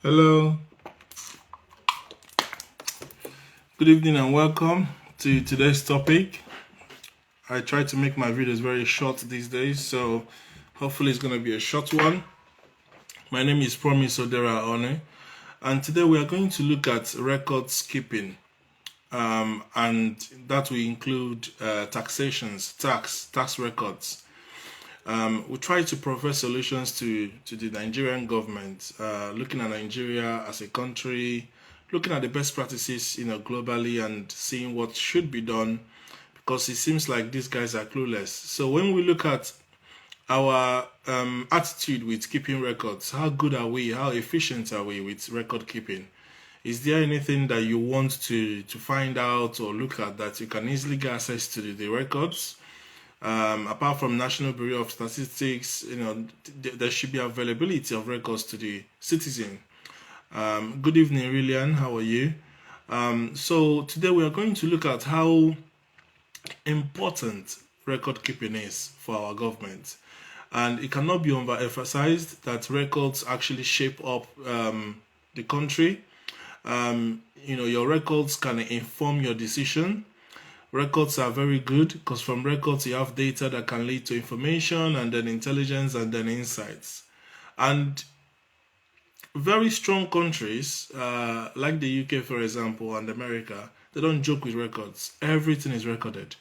Hello, good evening and welcome to today's topic. I try to make my videos very short these days, so hopefully it's going to be a short one. My name is Promise Odera One, and today we are going to look at records keeping, and that will include taxations, tax records. We try to provide solutions to the Nigerian government, looking at Nigeria as a country, looking at the best practices, globally, and seeing what should be done, because it seems like these guys are clueless. So when we look at our attitude with keeping records, how good are we? How efficient are we with record keeping? Is there anything that you want to find out or look at that you can easily get access to the records? Apart from National Bureau of Statistics, there should be availability of records to the citizen. Good evening, Lilian. How are you? So today we are going to look at how important record keeping is for our government, and it cannot be overemphasized that records actually shape up the country. Your records can inform your decision. Records are very good because from records you have data that can lead to information and then intelligence and then insights. And very strong countries like the UK, for example, and America, they don't joke with records. Everything is recorded.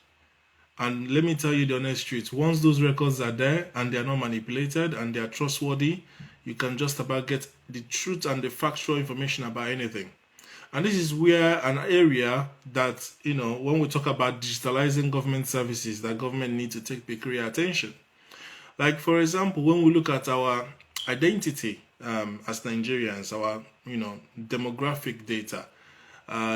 And let me tell you the honest truth. Once those records are there and they are not manipulated and they are trustworthy, you can just about get the truth and the factual information about anything. And this is where an area that, when we talk about digitalizing government services, that government needs to take peculiar attention. Like, for example, when we look at our identity as Nigerians, our, demographic data,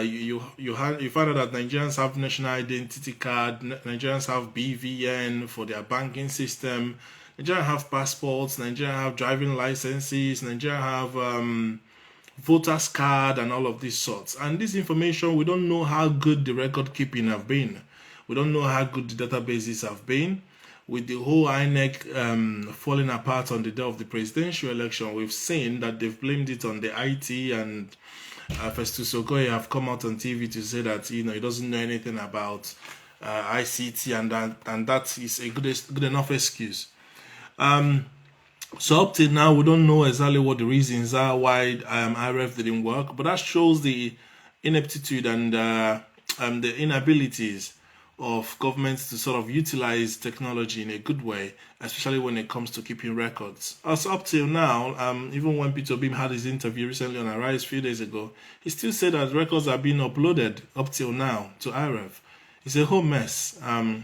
you find out that Nigerians have national identity card, Nigerians have BVN for their banking system, Nigerians have passports, Nigerians have driving licenses, Nigerians have voters card and all of these sorts. And this information, we don't know how good the record keeping have been. We don't know how good the databases have been. With the whole INEC falling apart on the day of the presidential election, we've seen that they've blamed it on the IT, and Festus Okoye have come out on TV to say that he doesn't know anything about ICT, and that is a good enough excuse. So up till now, we don't know exactly what the reasons are why IRF didn't work, but that shows the ineptitude and the inabilities of governments to sort of utilize technology in a good way, especially when it comes to keeping records. As up till now, even when Peter Beam had his interview recently on Arise a few days ago, he still said that records are being uploaded up till now to IRF. It's a whole mess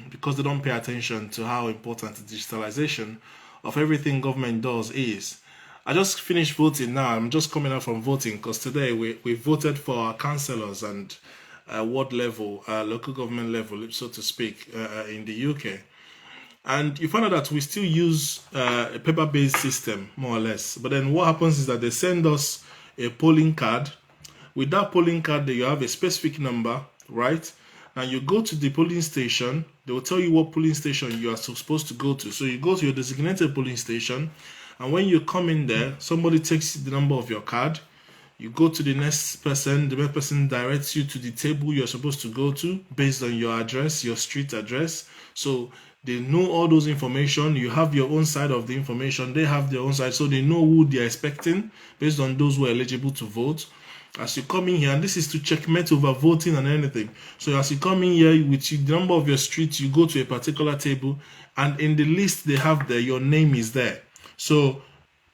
because they don't pay attention to how important the digitalization of everything government does is. I just finished voting now. I'm just coming out from voting because today we voted for our councillors and ward level, local government level, so to speak, in the UK. And you find out that we still use a paper-based system, more or less. But then what happens is that they send us a polling card. With that polling card, you have a specific number, right? Now you go to the polling station, they will tell you what polling station you are supposed to go to. So you go to your designated polling station, and when you come in there, somebody takes the number of your card. You go to the next person, the next person directs you to the table you're supposed to go to based on your address, your street address. So they know all those information. You have your own side of the information, they have their own side, so they know who they're expecting based on those who are eligible to vote. As you come in here, and this is to checkmate over voting and anything. So as you come in here with the number of your street, you go to a particular table, and in the list they have there, your name is there. So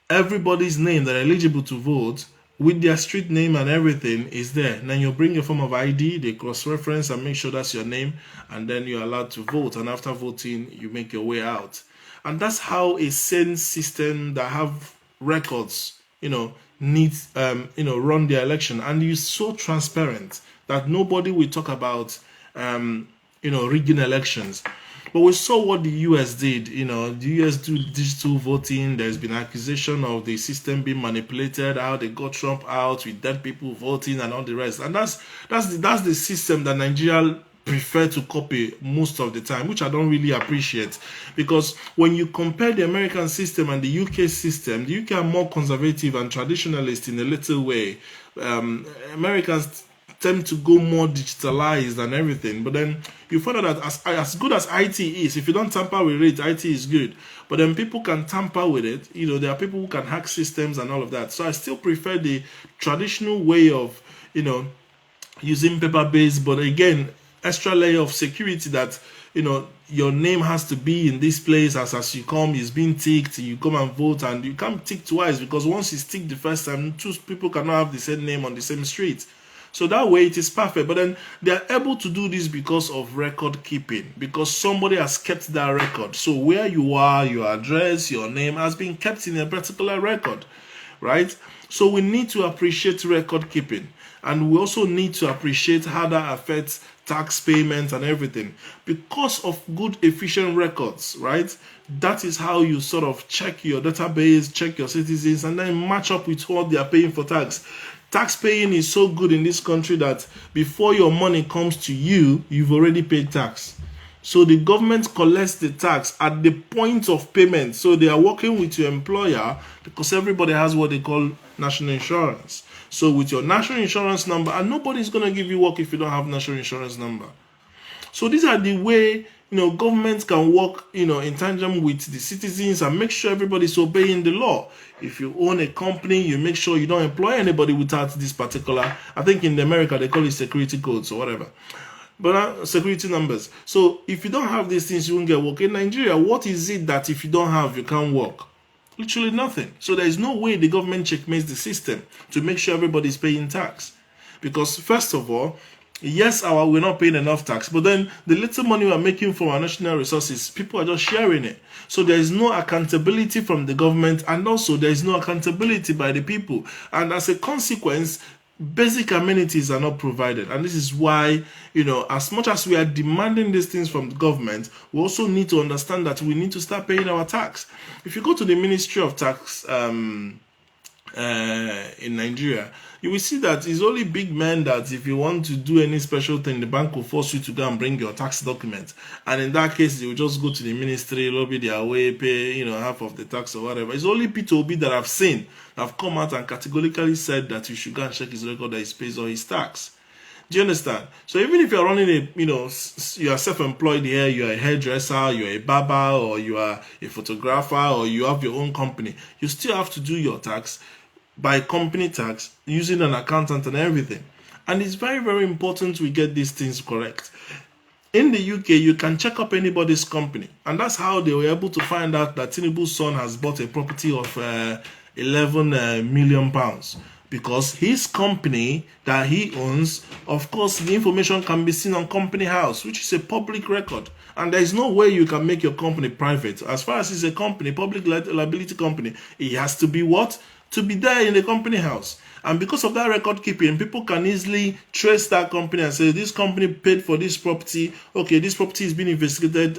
everybody's name that are eligible to vote with their street name and everything is there. And then you bring your form of ID, they cross-reference and make sure that's your name, and then you're allowed to vote. And after voting, you make your way out. And that's how a sane system that have records, needs run their election. And it's so transparent that nobody will talk about rigging elections. But we saw what the US did. The US do digital voting. There's been accusation of the system being manipulated, how they got Trump out with dead people voting and all the rest. And that's the system that Nigeria prefer to copy most of the time, which I don't really appreciate. Because when you compare the American system and the UK system, the UK are more conservative and traditionalist in a little way. Americans tend to go more digitalized and everything. But then you find out that as good as IT is, if you don't tamper with it, IT is good. But then people can tamper with it. You know, there are people who can hack systems and all of that. So I still prefer the traditional way of, you know, using paper-based, but again, extra layer of security that, you know, your name has to be in this place as you come, is being ticked, you come and vote, and you can't tick twice, because once it's ticked the first time, two people cannot have the same name on the same street. So that way it is perfect. But then they are able to do this because of record keeping, because somebody has kept that record. So where you are, your address, your name has been kept in a particular record, right? So we need to appreciate record keeping, and we also need to appreciate how that affects tax payments and everything. Because of good, efficient records, right? That is how you sort of check your database, check your citizens, and then match up with what they are paying for tax. Tax paying is so good in this country that before your money comes to you, you've already paid tax. So the government collects the tax at the point of payment. So they are working with your employer, because everybody has what they call national insurance. So with your national insurance number, and nobody's going to give you work if you don't have national insurance number. So these are the way, you know, governments can work, you know, in tandem with the citizens and make sure everybody's obeying the law. If you own a company, you make sure you don't employ anybody without this particular, I think in America they call it security codes or whatever. But security numbers. So if you don't have these things, you won't get work. In Nigeria, what is it that if you don't have, you can't work? Literally nothing. So there is no way the government checkmates the system to make sure everybody is paying tax. Because first of all, yes, we're not paying enough tax, but then the little money we're making from our national resources, people are just sharing it. So there is no accountability from the government, and also there is no accountability by the people. And as a consequence, basic amenities are not provided. And this is why, you know, as much as we are demanding these things from the government, we also need to understand that we need to start paying our tax. If you go to the Ministry of Tax in Nigeria, you will see that it's only big men that if you want to do any special thing, the bank will force you to go and bring your tax document. And in that case, they will just go to the ministry, lobby their way, pay, you know, half of the tax or whatever. It's only P2B that I've seen that have come out and categorically said that you should go and check his record that he pays all his tax. Do you understand? So even if you're running a, you know, you are self-employed here, you're a hairdresser, you're a barber, or you are a photographer, or you have your own company, you still have to do your tax by company tax, using an accountant and everything. And it's very, very important we get these things correct. In the UK, you can check up anybody's company, and that's how they were able to find out that Tinubu's son has bought a property of 11 million pounds. Because his company that he owns, of course, the information can be seen on Company House, which is a public record. And there is no way you can make your company private. As far as it's a company, public liability company, it has to be what? To be there in the Company House. And because of that record keeping, people can easily trace that company and say, this company paid for this property. Okay, this property is being investigated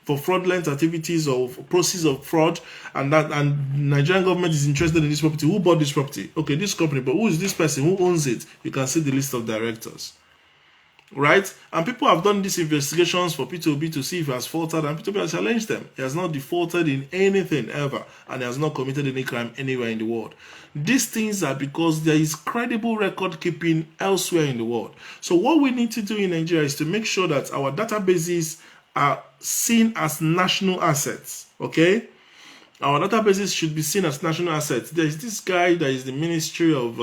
for fraudulent activities or process of fraud, and Nigerian government is interested in this property. Who bought this property? Okay, this company, but who is this person? Who owns it? You can see the list of directors. Right? And people have done these investigations for P2B to see if he has faltered, and P2B has challenged them. He has not defaulted in anything ever, and he has not committed any crime anywhere in the world. These things are because there is credible record keeping elsewhere in the world. So what we need to do in Nigeria is to make sure that our databases are seen as national assets. Okay? Our databases should be seen as national assets. There is this guy that is the Ministry of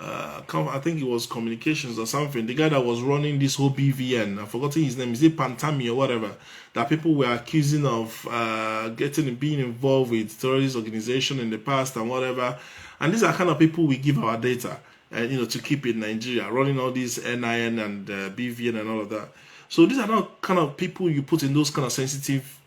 I think it was communications or something. The guy that was running this whole BVN, I've forgotten his name. Is it Pantami or whatever? That people were accusing of being involved with terrorist organization in the past and whatever. And these are kind of people we give our data, to keep in Nigeria, running all these NIN and BVN and all of that. So these are not kind of people you put in those kind of sensitive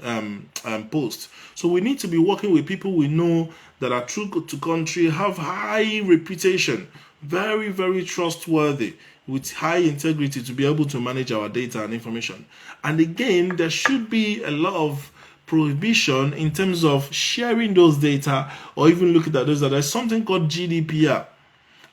posts. So we need to be working with people we know that are true to country, have high reputation, very, very trustworthy, with high integrity to be able to manage our data and information. And again, there should be a lot of prohibition in terms of sharing those data or even looking at those data. There's something called GDPR.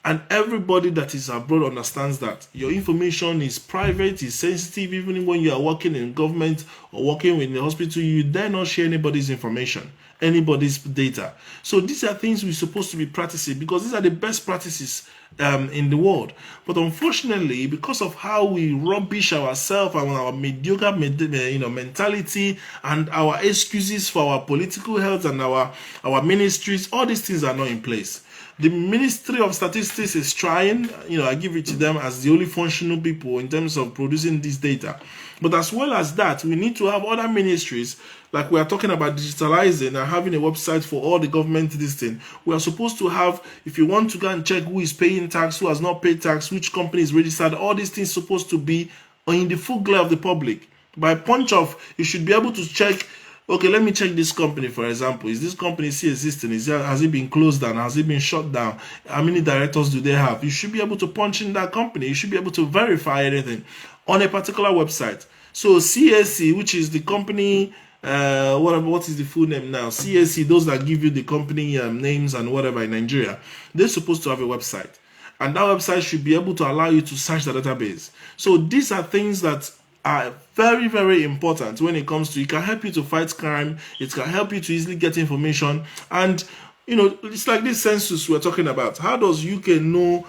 And everybody that is abroad understands that your information is private, is sensitive. Even when you are working in government or working in the hospital, you dare not share anybody's information, anybody's data. So these are things we're supposed to be practicing, because these are the best practices in the world. But unfortunately, because of how we rubbish ourselves and our mediocre mentality and our excuses for our political health and our ministries, all these things are not in place. The Ministry of Statistics is trying, I give it to them as the only functional people in terms of producing this data. But as well as that, we need to have other ministries, like we are talking about digitalizing and having a website for all the government this thing. We are supposed to have, if you want to go and check who is paying tax, who has not paid tax, which company is registered, all these things supposed to be in the full glare of the public. By punch of, you should be able to check, okay, let me check this company, for example. Is this company still existing? Has it been closed down? Has it been shut down? How many directors do they have? You should be able to punch in that company. You should be able to verify anything on a particular website. So CSC, which is the company, what is the full name now? CSC, those that give you the company names and whatever in Nigeria, they're supposed to have a website. And that website should be able to allow you to search the database. So these are things that are very, very important when it comes to, it can help you to fight crime, it can help you to easily get information. And it's like this census we're talking about. How does UK know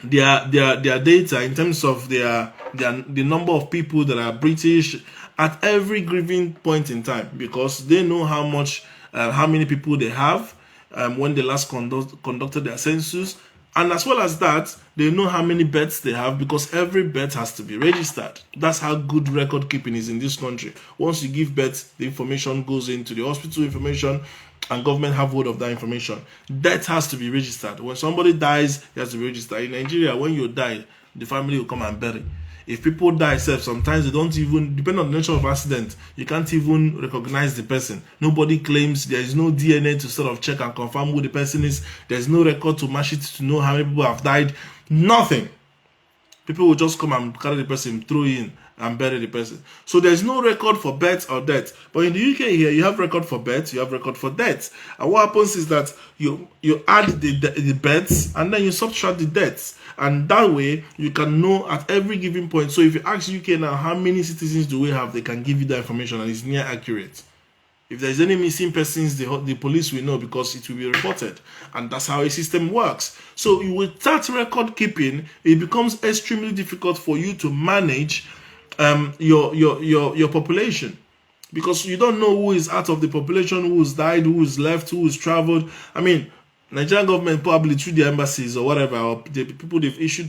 their data in terms of the number of people that are British at every given point in time? Because they know how many people they have when they last conducted their census. And as well as that, they know how many beds they have, because every bed has to be registered. That's how good record keeping is in this country. Once you give birth, the information goes into the hospital information, and government have hold of that information. Death has to be registered. When somebody dies, it has to be registered. In Nigeria, when you die, the family will come and bury. If people die, sometimes they don't even, depending on the nature of accident, you can't even recognize the person. Nobody claims, there is no DNA to sort of check and confirm who the person is. There's no record to match it to know how many people have died. Nothing. People will just come and carry the person, throw in, and bury the person. So there's no record for birth or death. But in the UK here, you have record for birth, you have record for death. And what happens is that you add the births and then you subtract the deaths. And that way, you can know at every given point. So if you ask UK now, how many citizens do we have, they can give you that information, and it's near accurate. If there's any missing persons, the police will know, because it will be reported. And that's how a system works. So with that record keeping, it becomes extremely difficult for you to manage your population, because you don't know who is out of the population, who has died, who is left, who has traveled. I mean, Nigerian government probably through the embassies or whatever, or the people they've issued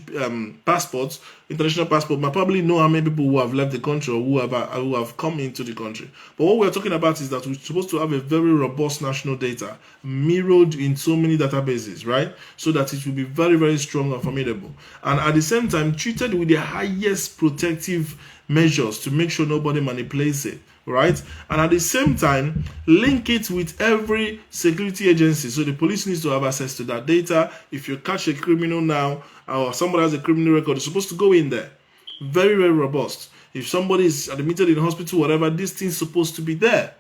passports, international passport, might probably know how many people who have left the country or who have come into the country. But what we're talking about is that we're supposed to have a very robust national data mirrored in so many databases, right? So that it will be very, very strong and formidable, and at the same time treated with the highest protective measures to make sure nobody manipulates it, right? And at the same time, link it with every security agency. So the police needs to have access to that data. If you catch a criminal now, or somebody has a criminal record, it's supposed to go in there. Very, very robust. If somebody is admitted in hospital, whatever, this thing's supposed to be there.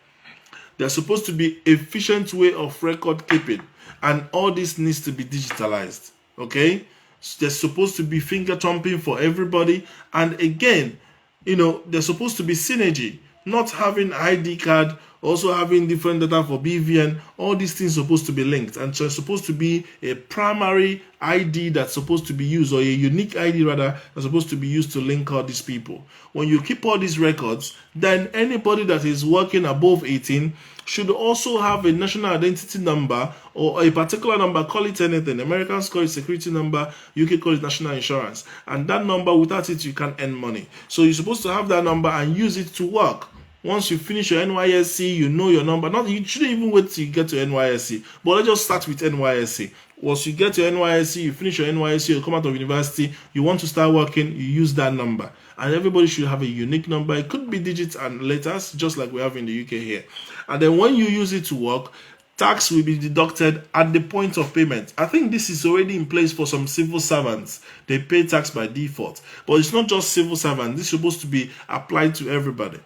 There's supposed to be efficient way of record keeping, and all this needs to be digitalized, okay? So there's supposed to be finger thumping for everybody, and again, there's supposed to be synergy. Not having ID card, also having different data for BVN, all these things are supposed to be linked, and so it's supposed to be a primary ID that's supposed to be used, or a unique ID rather, that's supposed to be used to link all these people. When you keep all these records, then anybody that is working above 18 should also have a national identity number, or a particular number, call it anything. Americans call it security number, UK call it national insurance. And that number, without it, you can't earn money. So you're supposed to have that number and use it to work. Once you finish your NYSC, you know your number. You shouldn't even wait till you get to NYSC. But let's just start with NYSC. Once you get to NYSC, you finish your NYSC, you come out of university, you want to start working, you use that number. And everybody should have a unique number. It could be digits and letters, just like we have in the UK here. And then when you use it to work, tax will be deducted at the point of payment. I think this is already in place for some civil servants. They pay tax by default. But it's not just civil servants. This is supposed to be applied to everybody.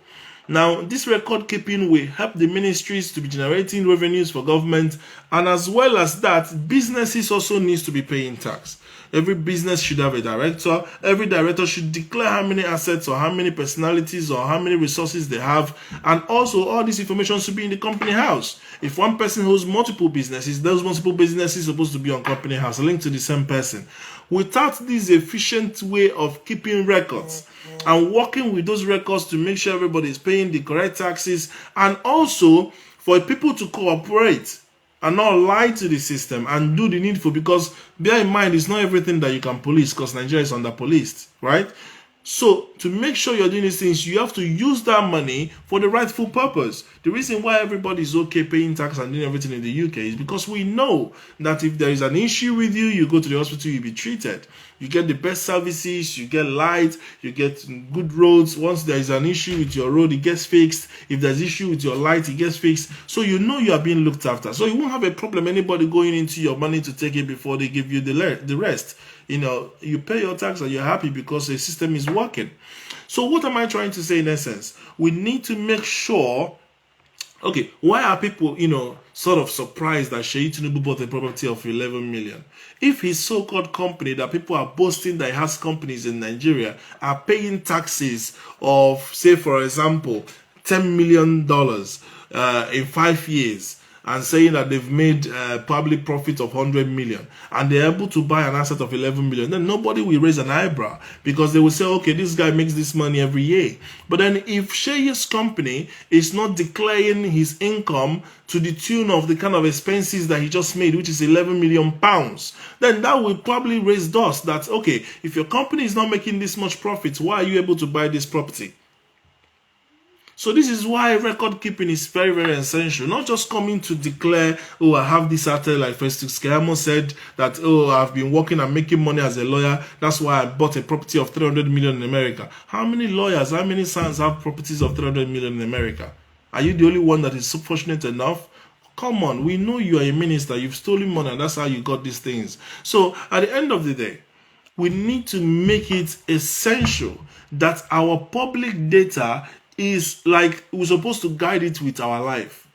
Now, this record keeping will help the ministries to be generating revenues for government, and as well as that, businesses also needs to be paying tax. Every business should have a director. Every director should declare how many assets or how many personalities or how many resources they have. And also, all this information should be in the company house. If one person holds multiple businesses, those multiple businesses are supposed to be on company house, linked to the same person. Without this efficient way of keeping records and working with those records to make sure everybody is paying the correct taxes, and also for people to cooperate and not lie to the system and do the needful, because bear in mind, it's not everything that you can police, because Nigeria is under policed, right? So to make sure you're doing these things, you have to use that money for the rightful purpose. The reason why everybody is okay paying tax and doing everything in the UK is because we know that if there is an issue with you, you go to the hospital, you'll be treated. You get the best services, you get light, you get good roads. Once there is an issue with your road, it gets fixed. If there's issue with your light, it gets fixed. So you know you are being looked after. So you won't have a problem anybody going into your money to take it before they give you the rest. You know, you pay your tax and you're happy because the system is working. So what am I trying to say in essence? We need to make sure, okay, why are people, sort of surprised that Sheyi Tinubu bought a property of 11 million? If his so-called company that people are boasting that he has companies in Nigeria are paying taxes of, say, for example, $10 million in 5 years, and saying that they've made probably profit of 100 million, and they're able to buy an asset of 11 million, then nobody will raise an eyebrow, because they will say, okay, this guy makes this money every year. But then if Sheyi's company is not declaring his income to the tune of the kind of expenses that he just made, which is 11 million pounds, then that will probably raise dust that, okay, if your company is not making this much profit, why are you able to buy this property? So this is why record keeping is very, very essential. Not just coming to declare, oh, I have this article, like Festus Keyamo said that, oh, I've been working and making money as a lawyer. That's why I bought a property of 300 million in America. How many lawyers, how many sons have properties of 300 million in America? Are you the only one that is so fortunate enough? Come on, we know you are a minister. You've stolen money, and that's how you got these things. So at the end of the day, we need to make it essential that our public data is like we're supposed to guide it with our life.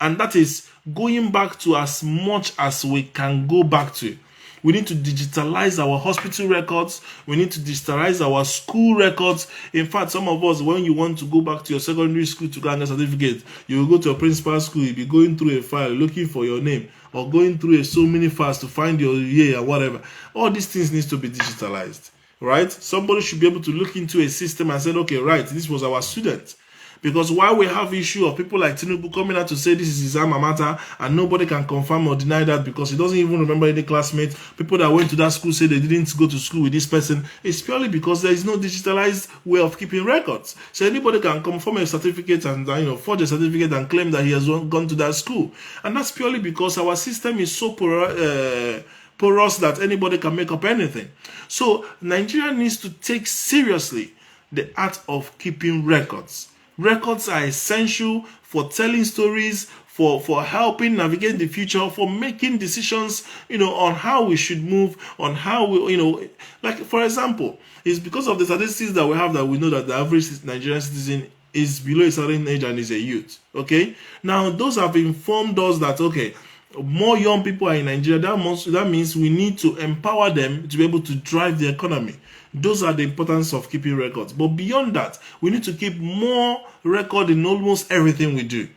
And that is going back to as much as we can go back to. We need to digitalize our hospital records. We need to digitalize our school records. In fact, some of us, when you want to go back to your secondary school to get a certificate, you will go to your principal's school, you'll be going through a file looking for your name, or going through so many files to find your year or whatever. All these things need to be digitalized. Right? Somebody should be able to look into a system and say, okay, right, this was our student. Because while we have issue of people like Tinubu coming out to say this is his alma mater, and nobody can confirm or deny that because he doesn't even remember any classmates, people that went to that school say they didn't go to school with this person, it's purely because there is no digitalized way of keeping records. So anybody can confirm a certificate and forge a certificate and claim that he has gone to that school. And that's purely because our system is so porous that anybody can make up anything. So Nigeria needs to take seriously the art of keeping records. Records are essential for telling stories, for helping navigate the future, for making decisions, on how we should move, on how we, like for example, it's because of the statistics that we have that we know that the average Nigerian citizen is below a certain age and is a youth. Okay, now those have informed us that okay, more young people are in Nigeria. That means we need to empower them to be able to drive the economy. Those are the importance of keeping records. But beyond that, we need to keep more record in almost everything we do.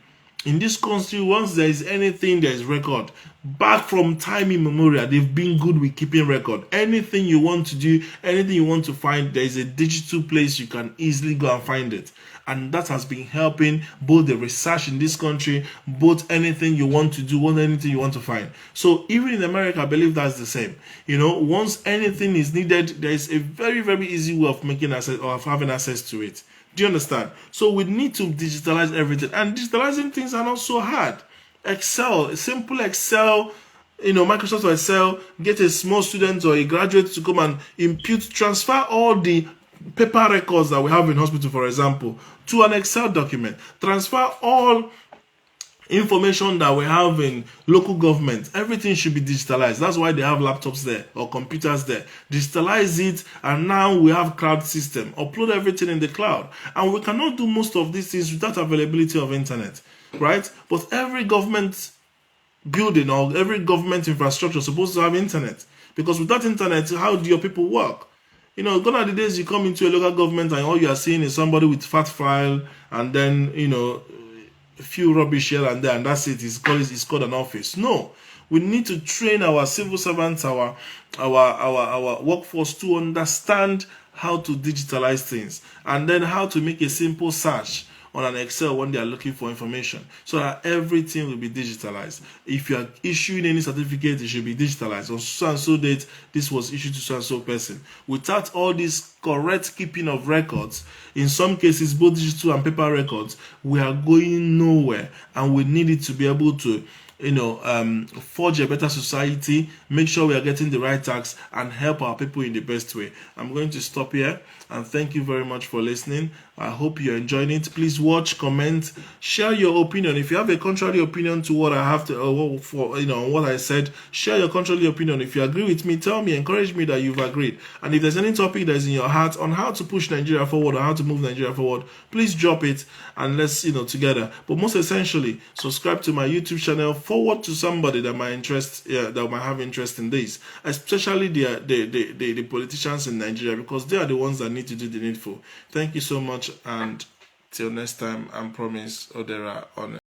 In this country, once there is anything, there is record. Back from time immemorial, they've been good with keeping record. Anything you want to do, anything you want to find, there is a digital place you can easily go and find it. And that has been helping both the research in this country, both anything you want to do, anything you want to find. So even in America, I believe that's the same. Once anything is needed, there is a very, very easy way of making access or of having access to it. Do you understand? So we need to digitalize everything. And digitalizing things are not so hard. Excel, simple Excel, Microsoft Excel, get a small student or a graduate to come and transfer all the paper records that we have in hospital, for example, to an Excel document. Transfer all information that we have in local government, everything should be digitalized. That's why they have laptops there or computers there. Digitalize it, and now we have cloud system. Upload everything in the cloud, and we cannot do most of these things without availability of internet, right? But every government building or every government infrastructure is supposed to have internet, because without internet, how do your people work? Gone are the days you come into a local government and all you are seeing is somebody with fat file, and then a few rubbish here and there, and that's it. It's called an office. No, we need to train our civil servants, our workforce to understand how to digitalize things, and then how to make a simple search on an Excel when they are looking for information, so that everything will be digitalized. If you are issuing any certificate, it should be digitalized. On so and so date, this was issued to so and so person. Without all this correct keeping of records, in some cases both digital and paper records, we are going nowhere, and we need it to be able to forge a better society, make sure we are getting the right tax, and help our people in the best way. I'm going to stop here, and thank you very much for listening. I hope you're enjoying it. Please watch, comment, share your opinion. If you have a contrary opinion to what I have to, what I said, share your contrary opinion. If you agree with me, tell me, encourage me that you've agreed. And if there's any topic that is in your heart on how to push Nigeria forward or how to move Nigeria forward, please drop it, and let's together. But most essentially, subscribe to my YouTube channel. Forward to somebody that might have interest in this, especially the politicians in Nigeria, because they are the ones that need to do the needful. Thank you so much, and till next time, I promise Odera on